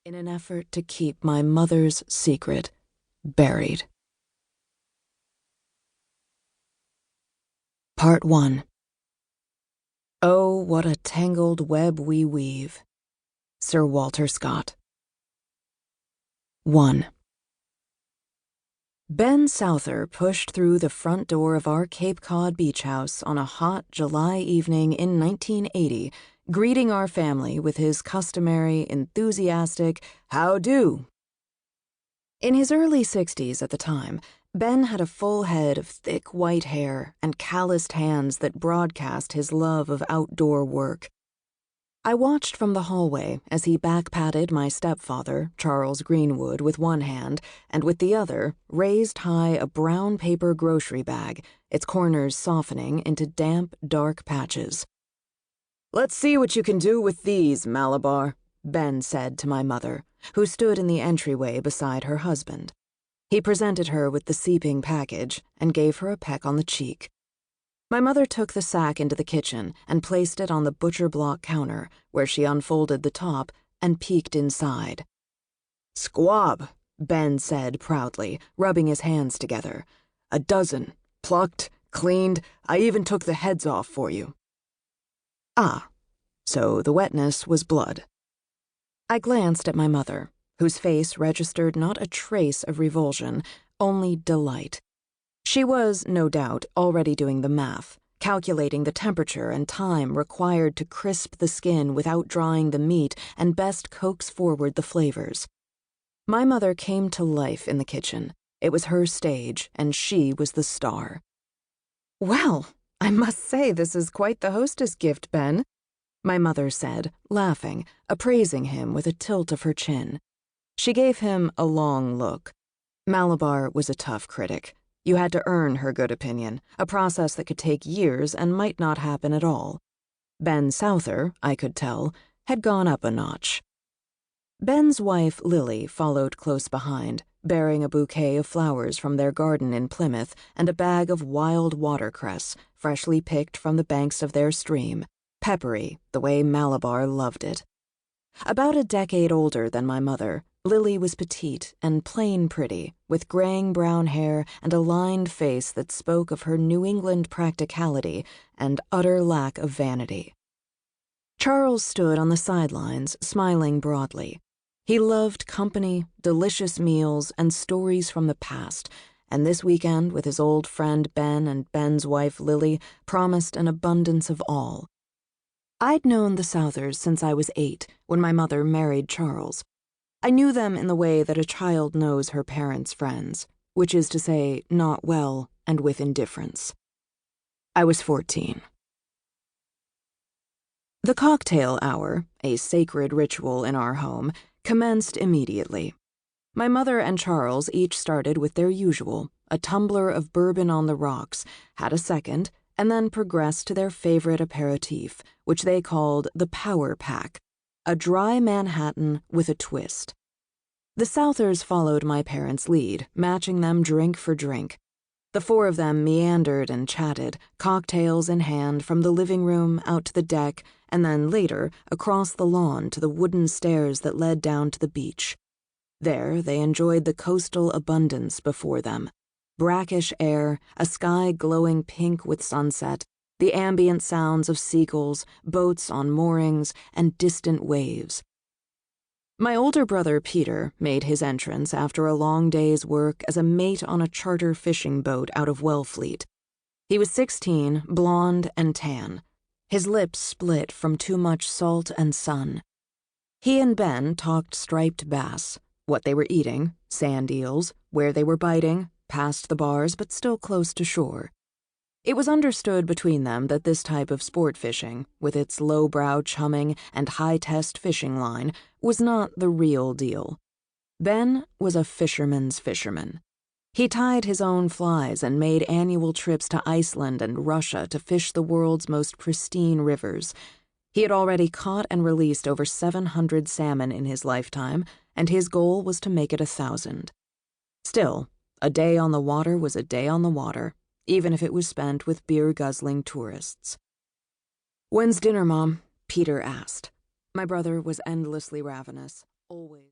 in an effort to keep my mother's secret buried. Part 1. Oh, what a tangled web we weave. Sir Walter Scott. 1. Ben Souther pushed through the front door of our Cape Cod beach house on a hot July evening in 1980, greeting our family with his customary enthusiastic "How do?" In his early 60s at the time, Ben had a full head of thick white hair and calloused hands that broadcast his love of outdoor work. I watched from the hallway as he back-patted my stepfather, Charles Greenwood, with one hand, and with the other raised high a brown paper grocery bag, its corners softening into damp, dark patches. "Let's see what you can do with these, Malabar," Ben said to my mother, who stood in the entryway beside her husband. He presented her with the seeping package and gave her a peck on the cheek. My mother took the sack into the kitchen and placed it on the butcher block counter, where she unfolded the top and peeked inside. "Squab," Ben said proudly, rubbing his hands together. "A dozen, plucked, cleaned. I even took the heads off for you." Ah, so the wetness was blood. I glanced at my mother, whose face registered not a trace of revulsion, only delight. She was, no doubt, already doing the math, calculating the temperature and time required to crisp the skin without drying the meat and best coax forward the flavors. My mother came to life in the kitchen. It was her stage, and she was the star. "Well, I must say this is quite the hostess gift, Ben," my mother said, laughing, appraising him with a tilt of her chin. She gave him a long look. Malabar was a tough critic. You had to earn her good opinion, a process that could take years and might not happen at all. Ben Souther, I could tell, had gone up a notch. Ben's wife, Lily, followed close behind, bearing a bouquet of flowers from their garden in Plymouth and a bag of wild watercress, freshly picked from the banks of their stream, peppery, the way Malabar loved it. About a decade older than my mother, Lily was petite and plain pretty, with graying brown hair and a lined face that spoke of her New England practicality and utter lack of vanity. Charles stood on the sidelines, smiling broadly. He loved company, delicious meals, and stories from the past, and this weekend with his old friend Ben and Ben's wife Lily promised an abundance of all. I'd known the Southers since I was 8, when my mother married Charles. I knew them in the way that a child knows her parents' friends, which is to say, not well and with indifference. I was 14. The cocktail hour, a sacred ritual in our home, commenced immediately. My mother and Charles each started with their usual, a tumbler of bourbon on the rocks, had a second, and then progressed to their favorite aperitif, which they called the Power Pack, a dry Manhattan with a twist. The Southers followed my parents' lead, matching them drink for drink. The four of them meandered and chatted, cocktails in hand, from the living room out to the deck, and then later across the lawn to the wooden stairs that led down to the beach. There they enjoyed the coastal abundance before them. Brackish air, a sky glowing pink with sunset, the ambient sounds of seagulls, boats on moorings, and distant waves. My older brother Peter made his entrance after a long day's work as a mate on a charter fishing boat out of Wellfleet. He was 16, blonde and tan. His lips split from too much salt and sun. He and Ben talked striped bass, what they were eating, sand eels, where they were biting, past the bars but still close to shore. It was understood between them that this type of sport fishing, with its lowbrow chumming and high-test fishing line, was not the real deal. Ben was a fisherman's fisherman. He tied his own flies and made annual trips to Iceland and Russia to fish the world's most pristine rivers. He had already caught and released over 700 salmon in his lifetime, and his goal was to make it 1,000. Still, a day on the water was a day on the water, even if it was spent with beer-guzzling tourists. "When's dinner, Mom?" Peter asked. My brother was endlessly ravenous, always.